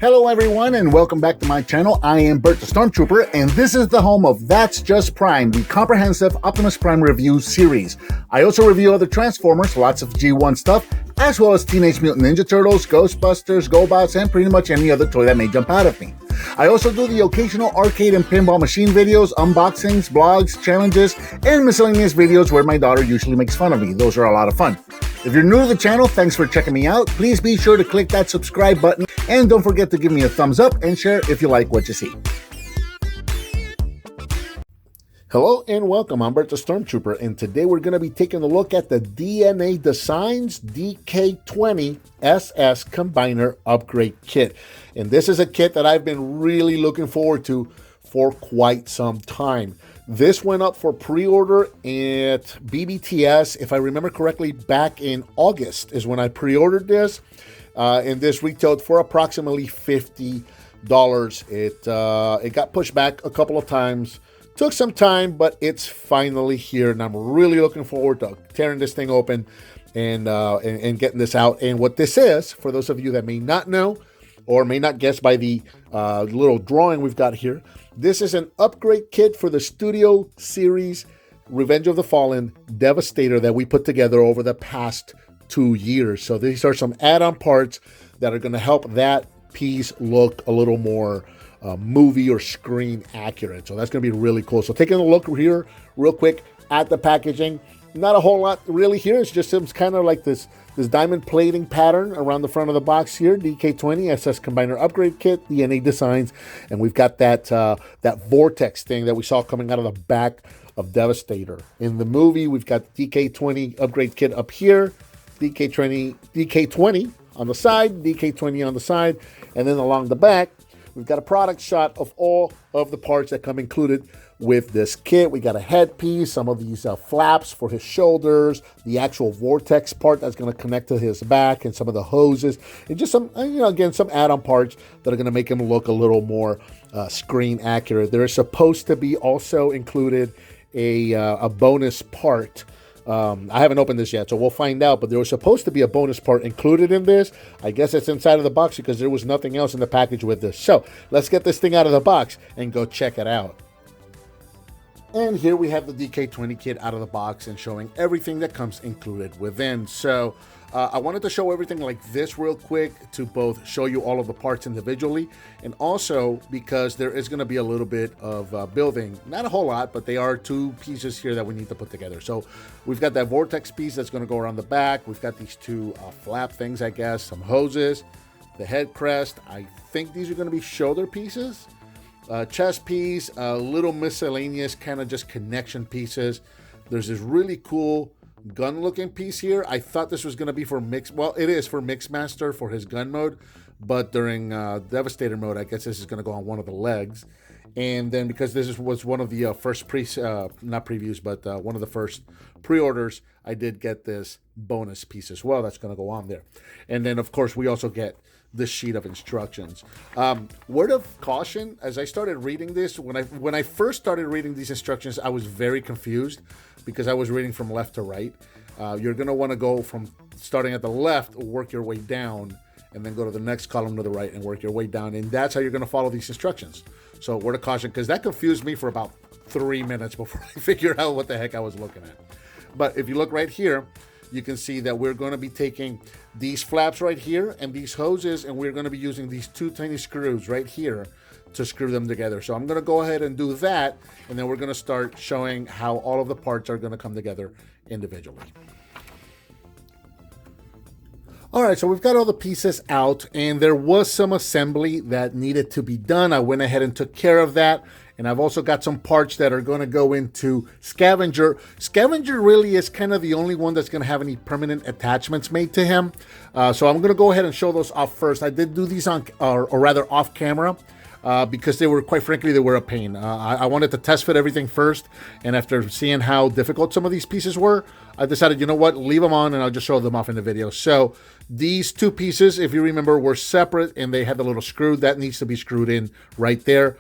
Hello everyone and welcome back to my channel. I am Bert the Stormtrooper and this is the home of That's Just Prime, the comprehensive Optimus Prime review series. I also review other Transformers, lots of G1 stuff, as well as Teenage Mutant Ninja Turtles, Ghostbusters, GoBots, and pretty much any other toy that may jump out at me. I also do the occasional arcade and pinball machine videos, unboxings, blogs, challenges, and miscellaneous videos where my daughter usually makes fun of me. Those are a lot of fun. If you're new to the channel, thanks for checking me out. Please be sure to click that subscribe button and don't forget to give me a thumbs up and share if you like what you see. Hello and welcome, I'm Bert the Stormtrooper, and today we're going to be taking a look at the DNA Designs DK20 SS Combiner Upgrade Kit. And this is a kit that I've been really looking forward to for quite some time. This went up for pre-order at BBTS, if I remember correctly, back in August is when I pre-ordered this. And this retailed for approximately $50. It got pushed back a couple of times. Took some time, but it's finally here, and I'm really looking forward to tearing this thing open and getting this out. And what this is, for those of you that may not know or may not guess by the little drawing we've got here, this is an upgrade kit for the Studio Series Revenge of the Fallen Devastator that we put together over the past 2 years. So these are some add-on parts that are going to help that piece look a little more movie or screen accurate. So that's going to be really cool. So taking a look here real quick at the packaging, not a whole lot really here. It's just some kind of like this diamond plating pattern around the front of the box here. DK20 SS Combiner Upgrade Kit, DNA Designs, and we've got that that vortex thing that we saw coming out of the back of Devastator. In the movie, we've got DK20 Upgrade Kit up here, DK20 on the side, DK20 on the side, and then along the back, we've got a product shot of all of the parts that come included with this kit. We got a headpiece, some of these flaps for his shoulders, the actual vortex part that's going to connect to his back, and some of the hoses, and just some, again, some add-on parts that are going to make him look a little more screen accurate. There is supposed to be also included a bonus part. I haven't opened this yet, so we'll find out, but there was supposed to be a bonus part included in this. I guess it's inside of the box because there was nothing else in the package with this. So let's get this thing out of the box and go check it out. And here we have the DK20 kit out of the box and showing everything that comes included within. So I wanted to show everything like this real quick to both show you all of the parts individually, and also because there is going to be a little bit of building, not a whole lot, but they are two pieces here that we need to put together. So we've got that vortex piece that's going to go around the back. We've got these two flap things, I guess, some hoses, the head crest. I think these are going to be shoulder pieces. Chest piece, little miscellaneous kind of just connection pieces. There's this really cool gun looking piece here. I thought this was going to be for it is for Mixmaster for his gun mode, but during Devastator mode, I guess this is going to go on one of the legs. And then because this was one of the first not previews, but one of the first pre-orders, I did get this bonus piece as well that's going to go on there. And then of course we also get this sheet of instructions. Word of caution, as I started reading this, when I first started reading these instructions, I was very confused because I was reading from left to right. You're going to want to go from starting at the left, work your way down, and then go to the next column to the right and work your way down. And that's how you're going to follow these instructions. So word of caution, because that confused me for about 3 minutes before I figured out what the heck I was looking at. But if you look right here, you can see that we're going to be taking these flaps right here and these hoses, and we're going to be using these two tiny screws right here to screw them together. So I'm going to go ahead and do that, and then we're going to start showing how all of the parts are going to come together individually. All right, so we've got all the pieces out, and there was some assembly that needed to be done. I went ahead and took care of that. And I've also got some parts that are going to go into Scavenger. Scavenger really is kind of the only one that's going to have any permanent attachments made to him. So I'm going to go ahead and show those off first. I did do these on, or rather off camera, because they were, quite frankly, they were a pain. I wanted to test fit everything first. And after seeing how difficult some of these pieces were, I decided, you know what, leave them on and I'll just show them off in the video. So these two pieces, if you remember, were separate and they had the little screw that needs to be screwed in right there.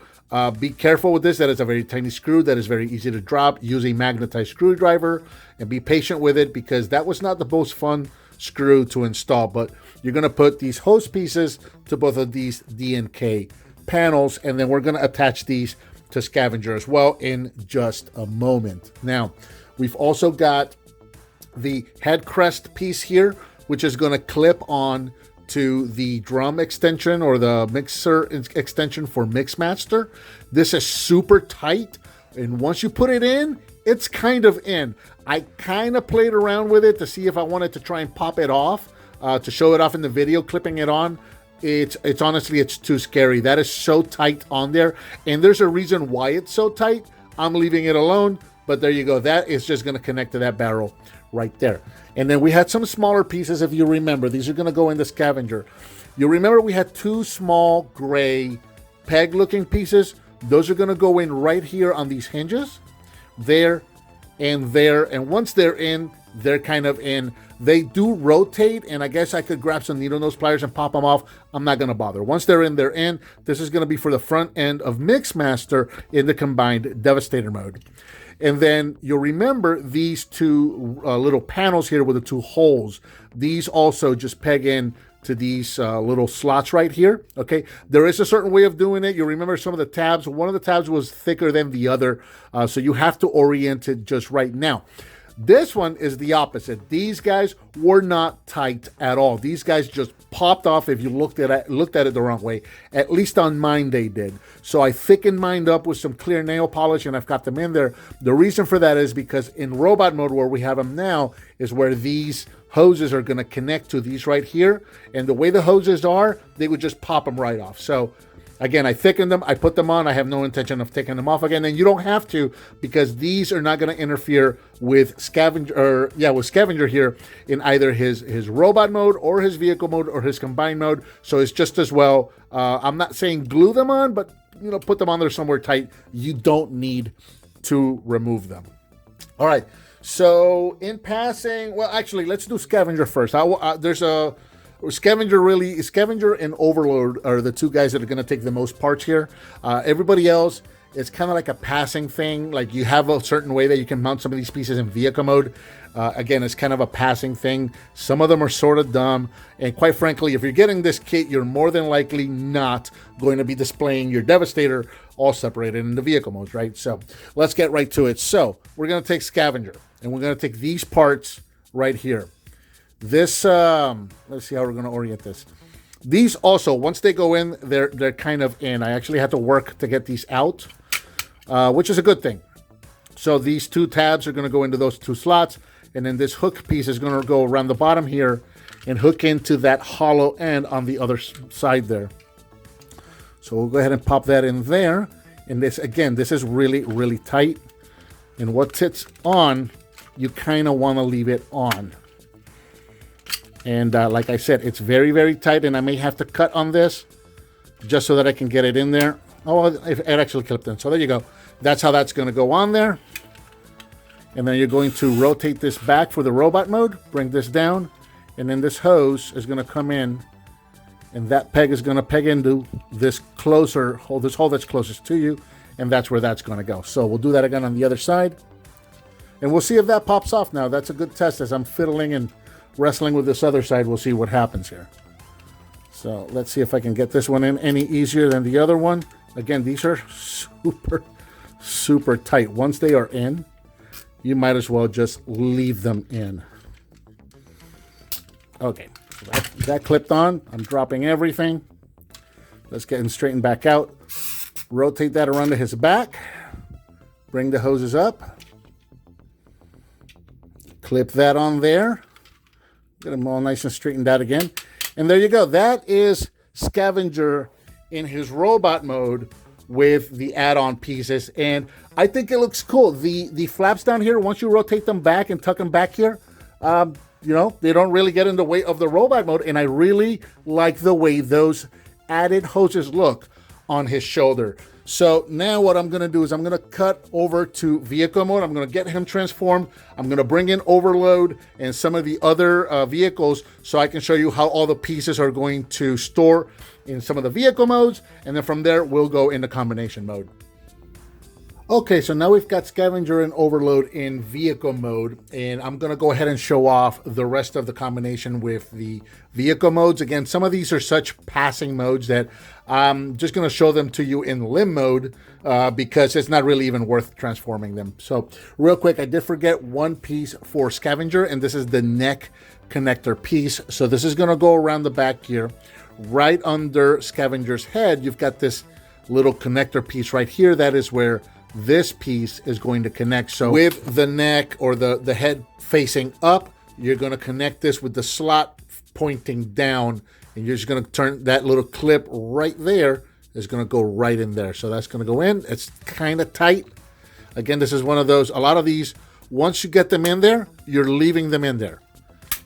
Be careful with this. That is a very tiny screw that is very easy to drop. Use a magnetized screwdriver and be patient with it because that was not the most fun screw to install. But you're going to put these hose pieces to both of these D&K panels, and then we're going to attach these to Scavenger as well in just a moment. Now, we've also got the head crest piece here, which is going to clip on to the drum extension or the mixer extension for Mixmaster. This is super tight, and once you put it in, it's kind of in. I kind of played around with it to see if I wanted to try and pop it off, to show it off in the video, clipping it on. It's honestly, it's too scary. That is so tight on there, and there's a reason why it's so tight. I'm leaving it alone, but there you go. That is just going to connect to that barrel right there. And then we had some smaller pieces, if you remember. These are going to go in the Scavenger. You remember we had two small gray peg-looking pieces. Those are going to go in right here on these hinges, there and there. And once they're in, they're kind of in. They do rotate, and I guess I could grab some needle nose pliers and pop them off. I'm not going to bother. Once they're in, they're in. This is going to be for the front end of Mixmaster in the combined Devastator mode. And then you'll remember these two little panels here with the two holes. These also just peg in to these little slots right here. Okay, there is a certain way of doing it. You remember some of the tabs. One of the tabs was thicker than the other, so you have to orient it just right. Now, this one is the opposite. These guys were not tight at all. These guys just popped off if you looked at it the wrong way. At least on mine they did. So I thickened mine up with some clear nail polish, and I've got them in there. The reason for that is because in robot mode, where we have them now, is where these hoses are going to connect to these right here. And the way the hoses are, they would just pop them right off. So again, I thickened them, I put them on. I have no intention of taking them off again, and you don't have to, because these are not going to interfere with Scavenger, with Scavenger here in either his robot mode or his vehicle mode or his combined mode. So it's just as well. I'm not saying glue them on, but put them on there somewhere tight. You don't need to remove them. All right. So in passing, well, actually, let's do Scavenger first. There's a Scavenger and Overload are the two guys that are going to take the most parts here. Everybody else, it's kind of like a passing thing. Like, you have a certain way that you can mount some of these pieces in vehicle mode. Again, it's kind of a passing thing. Some of them are sort of dumb. And quite frankly, if you're getting this kit, you're more than likely not going to be displaying your Devastator all separated into vehicle modes, right? So let's get right to it. So we're going to take Scavenger, and we're going to take these parts right here. This, let's see how we're going to orient this. These also, once they go in, they're kind of in. I actually had to work to get these out, which is a good thing. So these two tabs are going to go into those two slots, and then this hook piece is going to go around the bottom here and hook into that hollow end on the other side there. So we'll go ahead and pop that in there. And this, again, this is really, really tight. And what sits on, you kind of want to leave it on. And like I said, it's very, very tight, and I may have to cut on this just so that I can get it in there. Oh, it actually clipped in. So there you go. That's how that's going to go on there. And then you're going to rotate this back for the robot mode, bring this down, and then this hose is going to come in, and that peg is going to peg into this closer hole, this hole that's closest to you, and that's where that's going to go. So we'll do that again on the other side, and we'll see if that pops off now. That's a good test as I'm fiddling and wrestling with this other side. We'll see what happens here. So let's see if I can get this one in any easier than the other one. Again, these are super, super tight. Once they are in, you might as well just leave them in. Okay, so that clipped on. I'm dropping everything. Let's get him straightened back out. Rotate that around to his back. Bring the hoses up. Clip that on there. Get them all nice and straightened out again. And there you go. That is Scavenger in his robot mode with the add-on pieces. And I think it looks cool. The flaps down here, once you rotate them back and tuck them back here, they don't really get in the way of the robot mode. And I really like the way those added hoses look on his shoulder. So now what I'm going to do is I'm going to cut over to vehicle mode. I'm going to get him transformed. I'm going to bring in Overload and some of the other vehicles so I can show you how all the pieces are going to store in some of the vehicle modes. And then from there, we'll go into combination mode. Okay, so now we've got Scavenger and Overload in vehicle mode, and I'm going to go ahead and show off the rest of the combination with the vehicle modes. Again, some of these are such passing modes that I'm just going to show them to you in limb mode because it's not really even worth transforming them. So real quick, I did forget one piece for Scavenger, and this is the neck connector piece. So this is going to go around the back here. Right under Scavenger's head, you've got this little connector piece right here. That is where this piece is going to connect. So with the neck or the head facing up, you're going to connect this with the slot pointing down, and you're just going to turn that little clip right there is going to go right in there. So that's going to go in. It's kind of tight. Again, this is one of those, a lot of these, once you get them in there, you're leaving them in there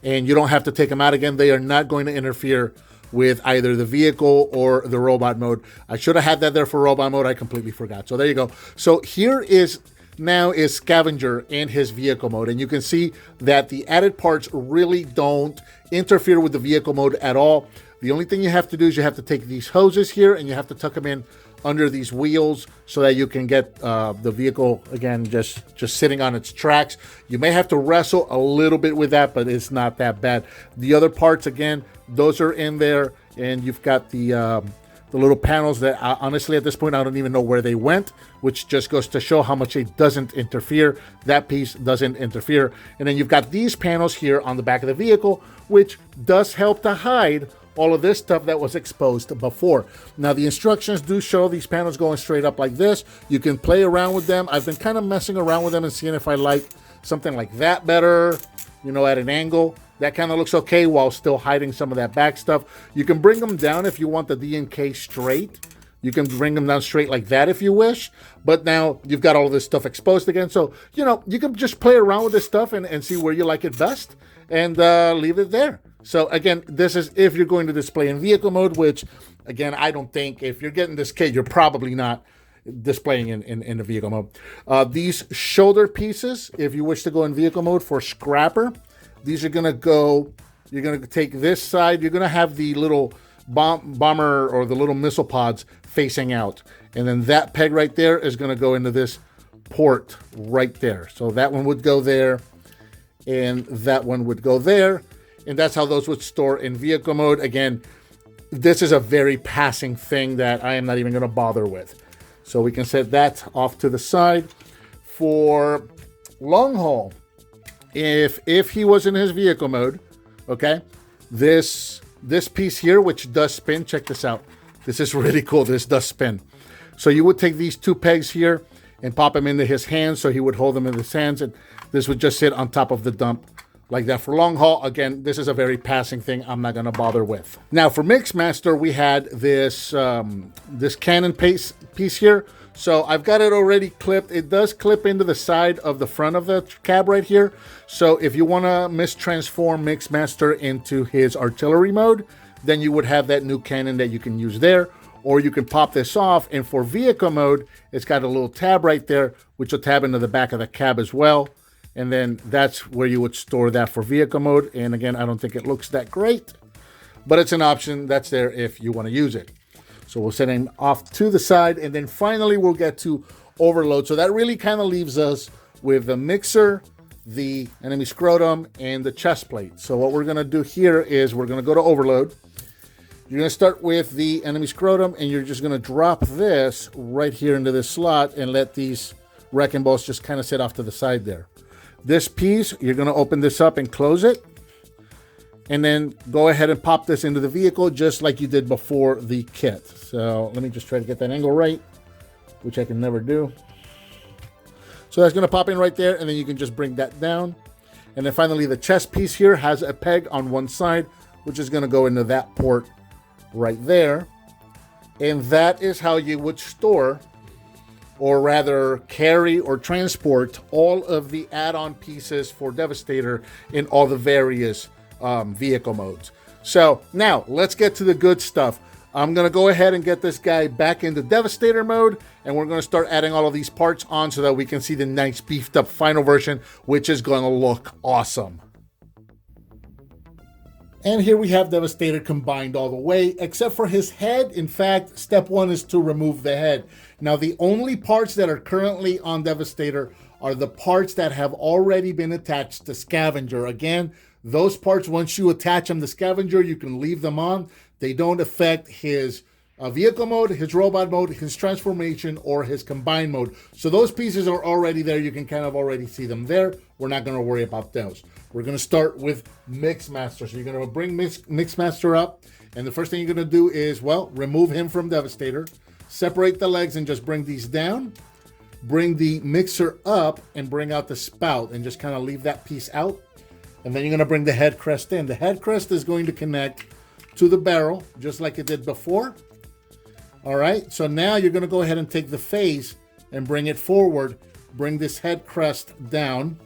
and you don't have to take them out again. They are not going to interfere with either the vehicle or the robot mode. I should have had that there for robot mode. I completely forgot. So there you go. So here is now is Scavenger and his vehicle mode. And you can see that the added parts really don't interfere with the vehicle mode at all. The only thing you have to do is you have to take these hoses here and you have to tuck them in under these wheels so that you can get the vehicle, again, just sitting on its tracks. You may have to wrestle a little bit with that, but it's not that bad. The other parts, again, those are in there, and you've got the little panels that honestly at this point I don't even know where they went, which just goes to show how much it doesn't interfere. That piece doesn't interfere. And then you've got these panels here on the back of the vehicle, which does help to hide all of this stuff that was exposed before. Now the instructions do show these panels going straight up like this. You can play around with them. I've been kind of messing around with them and seeing if I like something like that better, you know, at an angle. That kind of looks okay while still hiding some of that back stuff. You can bring them down if you want the D and K straight. You can bring them down straight like that if you wish. But now you've got all of this stuff exposed again. So, you know, you can just play around with this stuff and see where you like it best and leave it there. So again, this is if you're going to display in vehicle mode, which again, I don't think if you're getting this kit, you're probably not displaying in the vehicle mode. These shoulder pieces, if you wish to go in vehicle mode for Scrapper, these are going to go, you're going to take this side, you're going to have the little bomber or the little missile pods facing out. And then that peg right there is going to go into this port right there. So that one would go there and that one would go there. And that's how those would store in vehicle mode. Again, this is a very passing thing that I am not even going to bother with. So we can set that off to the side. For long haul, if he was in his vehicle mode, okay, this piece here, which does spin, check this out. This is really cool. This does spin. So you would take these two pegs here and pop them into his hands, so he would hold them in his hands, and this would just sit on top of the dump like that. For long haul, again, this is a very passing thing I'm not going to bother with. Now for Mixmaster, we had this this cannon piece here. So I've got it already clipped. It does clip into the side of the front of the cab right here. So if you want to mistransform Mixmaster into his artillery mode, then you would have that new cannon that you can use there. Or you can pop this off, and for vehicle mode, it's got a little tab right there, which will tab into the back of the cab as well. And then that's where you would store that for vehicle mode. And again, I don't think it looks that great, but it's an option that's there if you want to use it. So we'll set him off to the side, and then finally we'll get to overload. So that really kind of leaves us with the mixer, the enemy scrotum, and the chest plate. So what we're going to do here is we're going to go to overload. You're going to start with the enemy scrotum, and you're just going to drop this right here into this slot and let these wrecking balls just kind of sit off to the side there. This piece, you're going to open this up and close it, and then go ahead and pop this into the vehicle just like you did before the kit. So let me just try to get that angle right, which I can never do. So that's going to pop in right there, and then you can just bring that down. And then finally, the chest piece here has a peg on one side, which is going to go into that port right there. And that is how you would store, or rather carry or transport, all of the add-on pieces for Devastator in all the various vehicle modes. So now let's get to the good stuff. I'm going to go ahead and get this guy back into Devastator mode, and we're going to start adding all of these parts on so that we can see the nice beefed up final version, which is going to look awesome. And here we have Devastator combined all the way, except for his head. In fact, step one is to remove the head. Now, the only parts that are currently on Devastator are the parts that have already been attached to Scavenger. Again, those parts, once you attach them to Scavenger, you can leave them on. They don't affect his vehicle mode, his robot mode, his transformation, or his combined mode. So those pieces are already there. You can kind of already see them there. We're not going to worry about those. We're going to start with Mixmaster. So you're going to bring Mixmaster up. And the first thing you're going to do is, well, remove him from Devastator. Separate the legs and just bring these down. Bring the mixer up and bring out the spout. And just kind of leave that piece out. And then you're going to bring the head crest in. The head crest is going to connect to the barrel, just like it did before. All right, so now you're going to go ahead and take the face and bring it forward. Bring this head crest down.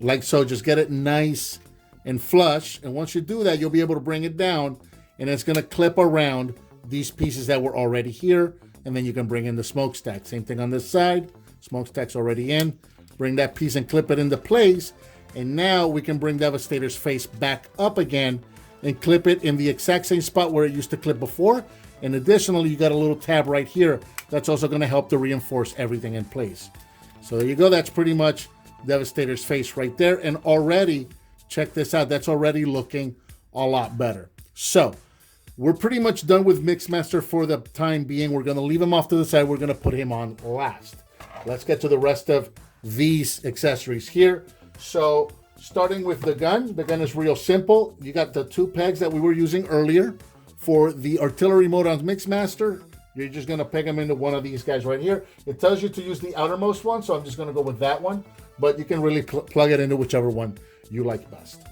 Like so, just get it nice and flush. And once you do that, you'll be able to bring it down. And it's going to clip around these pieces that were already here. And then you can bring in the smokestack. Same thing on this side. Smokestack's already in. Bring that piece and clip it into place. And now we can bring Devastator's face back up again and clip it in the exact same spot where it used to clip before. And additionally, you got a little tab right here that's also going to help to reinforce everything in place. So there you go. That's pretty much Devastator's face right there. And already, check this out, that's already looking a lot better. So we're pretty much done with Mixmaster for the time being. We're going to leave him off to the side. We're going to put him on last. Let's get to the rest of these accessories here. So starting with the gun is real simple. You got the two pegs that we were using earlier for the artillery mode on Mixmaster. You're just going to peg them into one of these guys right here. It tells you to use the outermost one, so I'm just going to go with that one. But you can really plug it into whichever one you like best.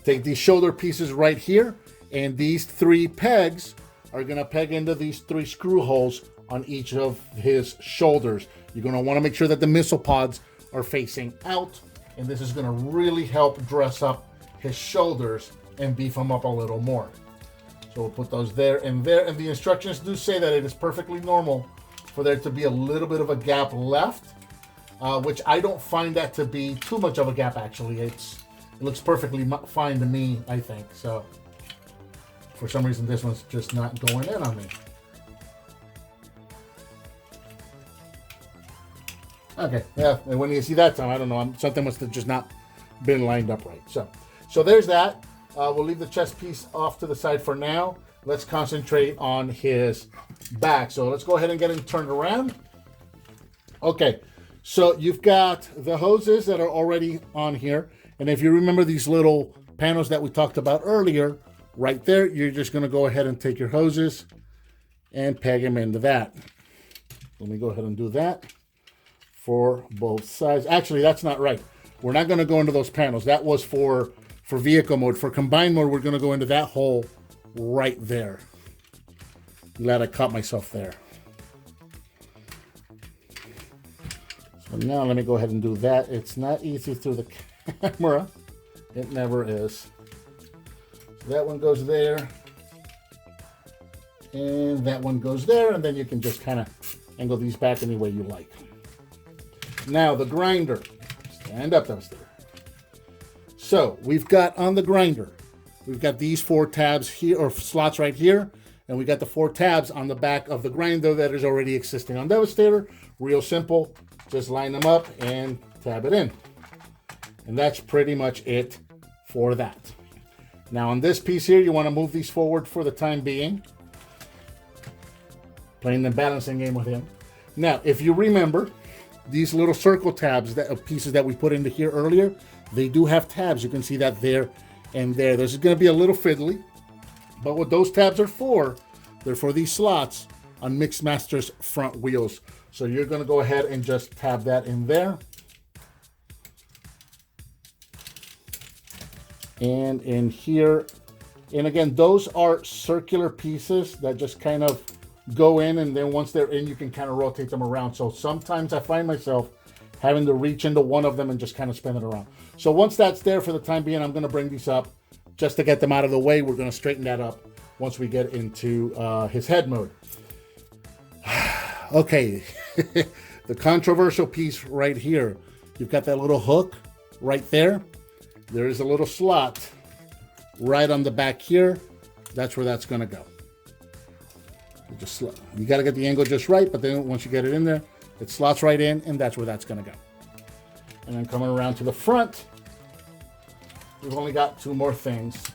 Take these shoulder pieces right here, and these three pegs are going to peg into these three screw holes on each of his shoulders. You're going to want to make sure that the missile pods are facing out, and this is going to really help dress up his shoulders and beef them up a little more. So we'll put those there and there, and the instructions do say that it is perfectly normal for there to be a little bit of a gap left, which I don't find that to be too much of a gap, actually. It looks perfectly fine to me, I think. So for some reason, this one's just not going in on me. Okay, yeah, and when you see that time, I don't know, something must have just not been lined up right. So there's that. We'll leave the chest piece off to the side for now. Let's concentrate on his back. So let's go ahead and get him turned around. Okay, so you've got the hoses that are already on here. And if you remember these little panels that we talked about earlier, right there, you're just going to go ahead and take your hoses and peg them into that. Let me go ahead and do that for both sides. Actually, that's not right. We're not going to go into those panels. That was for vehicle mode. For combined mode, we're going to go into that hole right there. Glad I caught myself there. So now let me go ahead and do that. It's not easy through the camera. It never is. So that one goes there. And that one goes there. And then you can just kind of angle these back any way you like. Now the grinder. Stand up, Devastator. So we've got on the grinder, we've got these 4 tabs here, or slots right here, and we got the 4 tabs on the back of the grinder that is already existing on Devastator. Real simple. Just line them up and tab it in. And that's pretty much it for that. Now on this piece here, you want to move these forward for the time being. Playing the balancing game with him. Now, if you remember, these little circle tabs, pieces that we put into here earlier, they do have tabs. You can see that there and there. This is going to be a little fiddly, but what those tabs are for, they're for these slots on Mixmaster's front wheels. So you're going to go ahead and just tab that in there. And in here, and again, those are circular pieces that just kind of go in, and then once they're in, you can kind of rotate them around. So sometimes I find myself having to reach into one of them and just kind of spin it around. So once that's there for the time being, I'm going to bring these up just to get them out of the way. We're going to straighten that up once we get into his head mode. Okay, the controversial piece right here. You've got that little hook right there. there is a little slot right on the back here. That's where that's going to go. You got to get the angle just right, but then once you get it in there, it slots right in, and that's where that's going to go. And then coming around to the front, we've only got 2 more things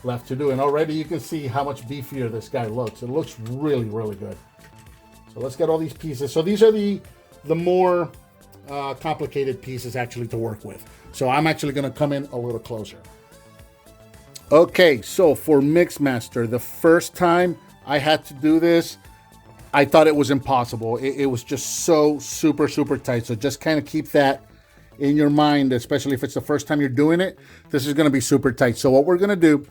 left to do. And already you can see how much beefier this guy looks. It looks really, really good. So let's get all these pieces. So these are the more complicated pieces actually to work with. So I'm actually going to come in a little closer. Okay, so for Mixmaster, the first time I had to do this, I thought it was impossible. It was just so super, super tight. So just kind of keep that in your mind, especially if it's the first time you're doing it. This is going to be super tight. So what we're going to do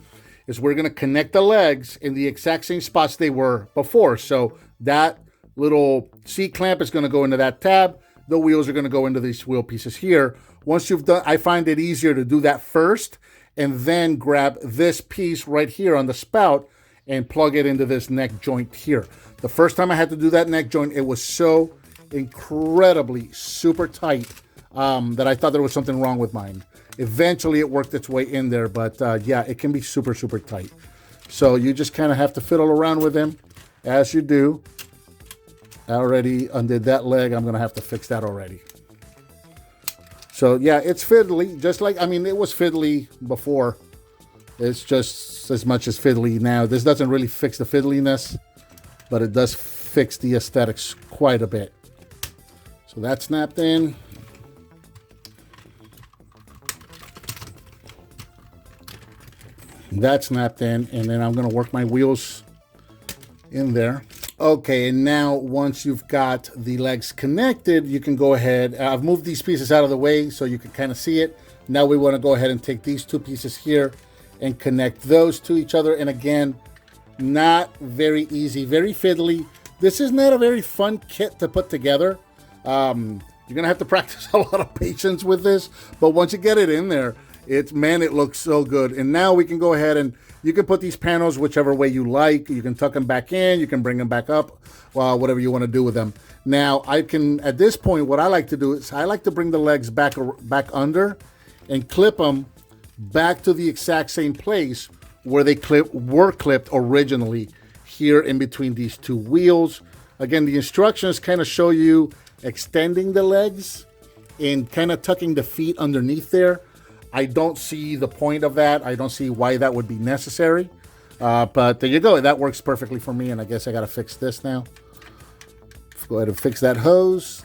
is we're going to connect the legs in the exact same spots they were before. So that little C-clamp is going to go into that tab. The wheels are going to go into these wheel pieces here. Once you've done, I find it easier to do that first and then grab this piece right here on the spout and plug it into this neck joint here. The first time I had to do that neck joint, it was so incredibly super tight that I thought there was something wrong with mine. Eventually it worked its way in there, but yeah, it can be super, super tight. So you just kind of have to fiddle around with them as you do. I already undid that leg. I'm going to have to fix that already. So yeah, it's fiddly, just like, I mean, it was fiddly before. It's just as much as fiddly now. This doesn't really fix the fiddliness, but it does fix the aesthetics quite a bit. So that's snapped in. That's snapped in, and then I'm going to work my wheels in there. Okay, and now once you've got the legs connected, you can go ahead. I've moved these pieces out of the way so you can kind of see it. Now we want to go ahead and take these 2 pieces here and connect those to each other. And again, not very easy, very fiddly. This is not a very fun kit to put together. You're going to have to practice a lot of patience with this, but once you get it in there, man, it looks so good. And now we can go ahead and you can put these panels whichever way you like. You can tuck them back in, you can bring them back up, well, whatever you want to do with them. Now, I can, at this point, what I like to do is I like to bring the legs back under and clip them back to the exact same place where they were clipped originally, here in between these 2 wheels. Again, the instructions kind of show you extending the legs and kind of tucking the feet underneath there. I don't see the point of that. I don't see why that would be necessary. But there you go. That works perfectly for me. And I guess I got to fix this now. Go ahead and fix that hose.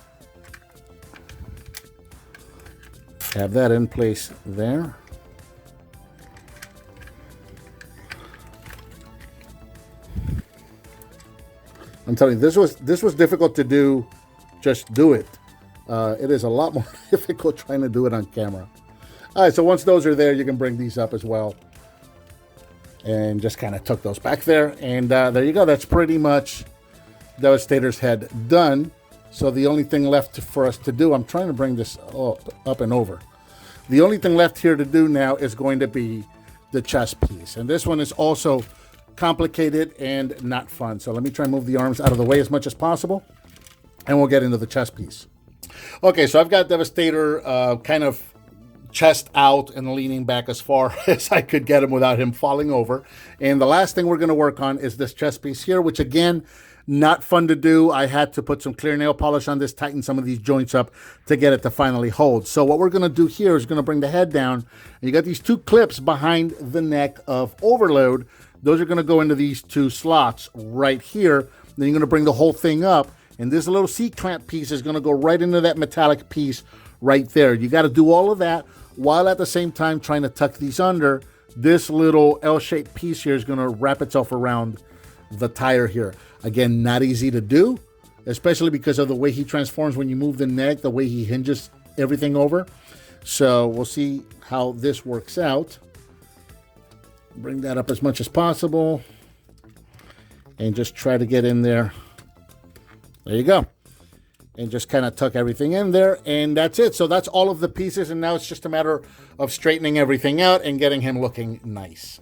Have that in place there. I'm telling you, this was difficult to do. Just do it. It is a lot more difficult trying to do it on camera. All right, so once those are there, you can bring these up as well. And just kind of tuck those back there. And there you go. That's pretty much Devastator's head done. So the only thing left for us to do, I'm trying to bring this up and over. The only thing left here to do now is going to be the chest piece. And this one is also complicated and not fun. So let me try and move the arms out of the way as much as possible. And we'll get into the chest piece. Okay, so I've got Devastator kind of chest out and leaning back as far as I could get him without him falling over. And the last thing we're going to work on is this chest piece here, which again, not fun to do. I had to put some clear nail polish on this, tighten some of these joints up to get it to finally hold. So what we're going to do here is going to bring the head down. And you got these 2 clips behind the neck of Overload. Those are going to go into these 2 slots right here. Then you're going to bring the whole thing up. And this little C-clamp piece is going to go right into that metallic piece right there. You got to do all of that while at the same time trying to tuck these under. This little L-shaped piece here is going to wrap itself around the tire here. Again, not easy to do, especially because of the way he transforms when you move the neck, the way he hinges everything over. So we'll see how this works out. Bring that up as much as possible and just try to get in there. There you go. And just kind of tuck everything in there, and that's it. So that's all of the pieces, and now it's just a matter of straightening everything out and getting him looking nice.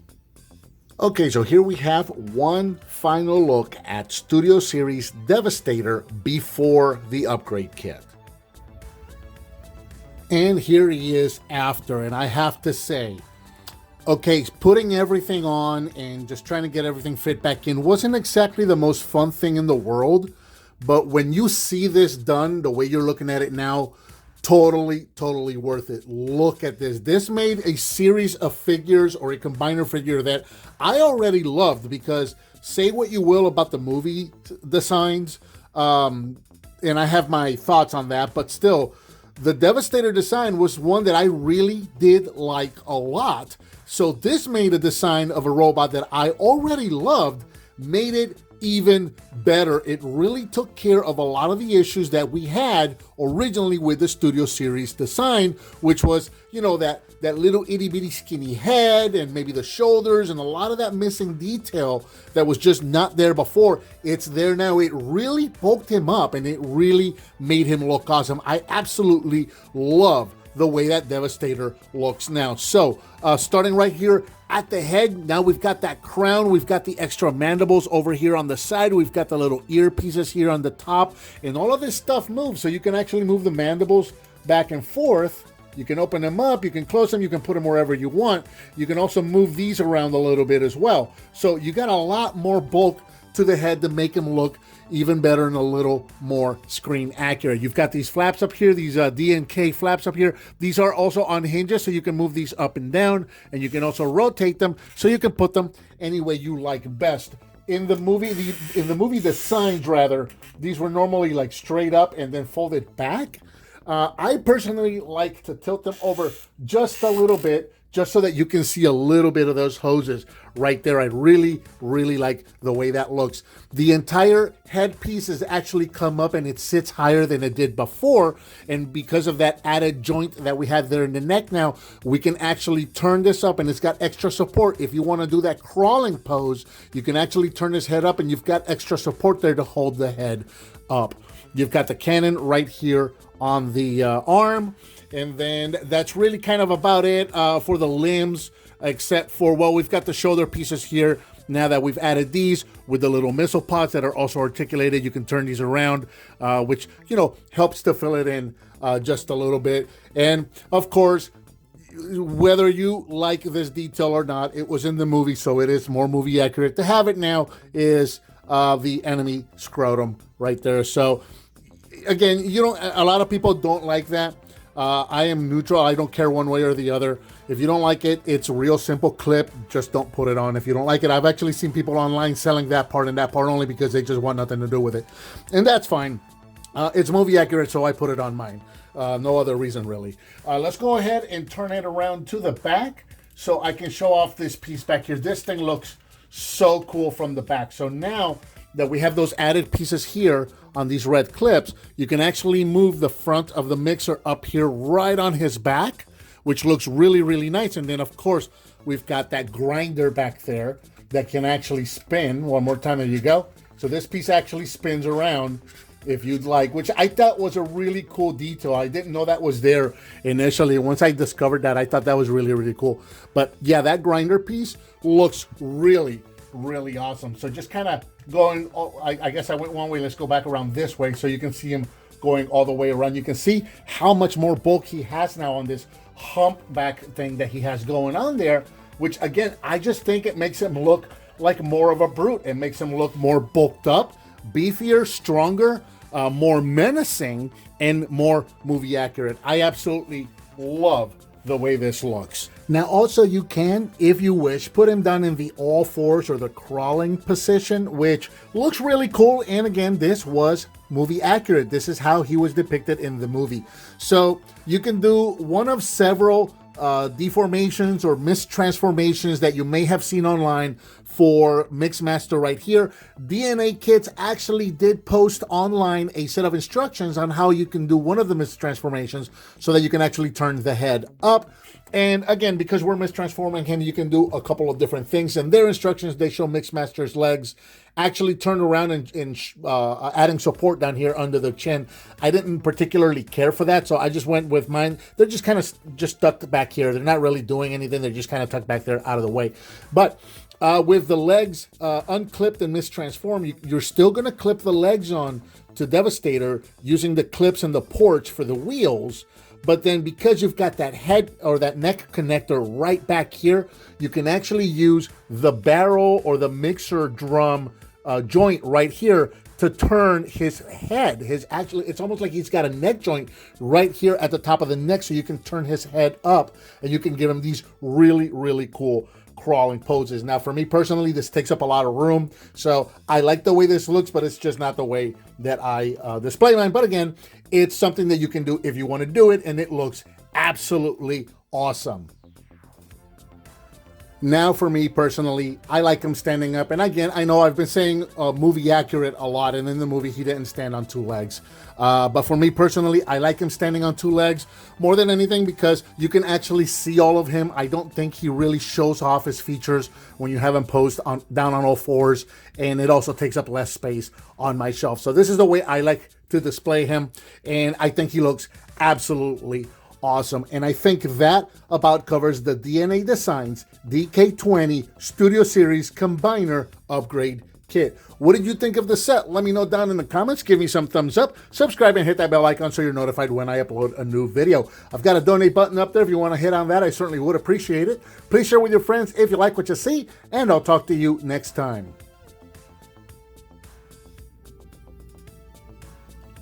Okay, so here we have one final look at Studio Series Devastator before the upgrade kit. And here he is after, and I have to say, okay, putting everything on and just trying to get everything fit back in wasn't exactly the most fun thing in the world, but when you see this done the way you're looking at it now, totally worth it. Look at this. This made a series of figures, or a combiner figure, that I already loved, because say what you will about the movie designs, and I have my thoughts on that, but still, the Devastator design was one that I really did like a lot. So this made a design of a robot that I already loved, made it even better. It really took care of a lot of the issues that we had originally with the Studio Series design, which was, you know, that little itty bitty skinny head and maybe the shoulders and a lot of that missing detail that was just not there before. It's there now. It really bulked him up and it really made him look awesome. I absolutely love the way that Devastator looks now. So starting right here at the head, now we've got that crown, we've got the extra mandibles over here on the side, we've got the little earpieces here on the top, and all of this stuff moves, so you can actually move the mandibles back and forth. You can open them up, you can close them, you can put them wherever you want. You can also move these around a little bit as well. So you got a lot more bulk to the head to make him look even better and a little more screen accurate. You've got these flaps up here, these D&K flaps up here. These are also on hinges, so you can move these up and down, and you can also rotate them, so you can put them any way you like best. In the movie, the signs rather, these were normally like straight up and then folded back. I personally like to tilt them over just a little bit, just so that you can see a little bit of those hoses right there. I really like the way that looks. The entire headpiece has actually come up and it sits higher than it did before. And because of that added joint that we have there in the neck now, we can actually turn this up and it's got extra support. If you want to do that crawling pose, you can actually turn this head up and you've got extra support there to hold the head up. You've got the cannon right here on the arm. And then that's really kind of about it for the limbs, except for, well, we've got the shoulder pieces here. Now that we've added these with the little missile pods that are also articulated, you can turn these around, which, you know, helps to fill it in just a little bit. And of course, whether you like this detail or not, it was in the movie, so it is more movie accurate. To have it now is the enemy scrotum right there. So again, a lot of people don't like that. I am neutral. I don't care one way or the other. If you don't like it, it's a real simple clip. Just don't put it on. If you don't like it, I've actually seen people online selling that part and that part only because they just want nothing to do with it. And that's fine. It's movie accurate, so I put it on mine. No other reason, really. Let's go ahead and turn it around to the back so I can show off this piece back here. This thing looks so cool from the back. So now that we have those added pieces here on these red clips, you can actually move the front of the mixer up here right on his back, which looks really nice. And then of course we've got that grinder back there that can actually spin. One more time, there you go. So this piece actually spins around if you'd like, which I thought was a really cool detail. I didn't know that was there initially. Once I discovered that, I thought that was really cool. But yeah, that grinder piece looks really awesome. So just kind of going, I guess I went one way, let's go back around this way so you can see him going all the way around. You can see how much more bulk he has now on this humpback thing that he has going on there, which again, I just think it makes him look like more of a brute. It makes him look more bulked up, beefier, stronger, more menacing, and more movie accurate. I absolutely love the way this looks. Now also you can, if you wish, put him down in the all fours or the crawling position, which looks really cool. And again, this was movie accurate. This is how he was depicted in the movie. So you can do one of several deformations or mistransformations that you may have seen online for Mixmaster right here. DNA Kits actually did post online a set of instructions on how you can do one of the mistransformations so that you can actually turn the head up. And again, because we're mistransforming him, you can do a couple of different things. And their instructions, they show Mixmaster's legs actually turn around and adding support down here under the chin. I didn't particularly care for that, so I just went with mine. They're just kind of just tucked back here. They're not really doing anything. They're just kind of tucked back there out of the way. But with the legs unclipped and mistransformed, you're still going to clip the legs on to Devastator using the clips and the ports for the wheels. But then because you've got that head or that neck connector right back here, you can actually use the barrel or the mixer drum joint right here to turn his head. It's almost like he's got a neck joint right here at the top of the neck, so you can turn his head up and you can give him these really, really cool crawling poses. Now, for me personally, this takes up a lot of room, so I like the way this looks, but it's just not the way that I display mine. But again, it's something that you can do if you want to do it, and it looks absolutely awesome. Now, for me personally, I like him standing up. And again, I know I've been saying movie accurate a lot, and in the movie, he didn't stand on two legs. But for me personally, I like him standing on two legs more than anything because you can actually see all of him. I don't think he really shows off his features when you have him posed down on all fours, and it also takes up less space on my shelf. So this is the way I like to display him, and I think he looks absolutely awesome. And I think that about covers the DNA Designs DK20 Studio Series Combiner Upgrade Kit. What did you think of the set? Let me know down in the comments. Give me some thumbs up. Subscribe and hit that bell icon so you're notified when I upload a new video. I've got a donate button up there if you want to hit on that. I certainly would appreciate it. Please share with your friends if you like what you see, and I'll talk to you next time.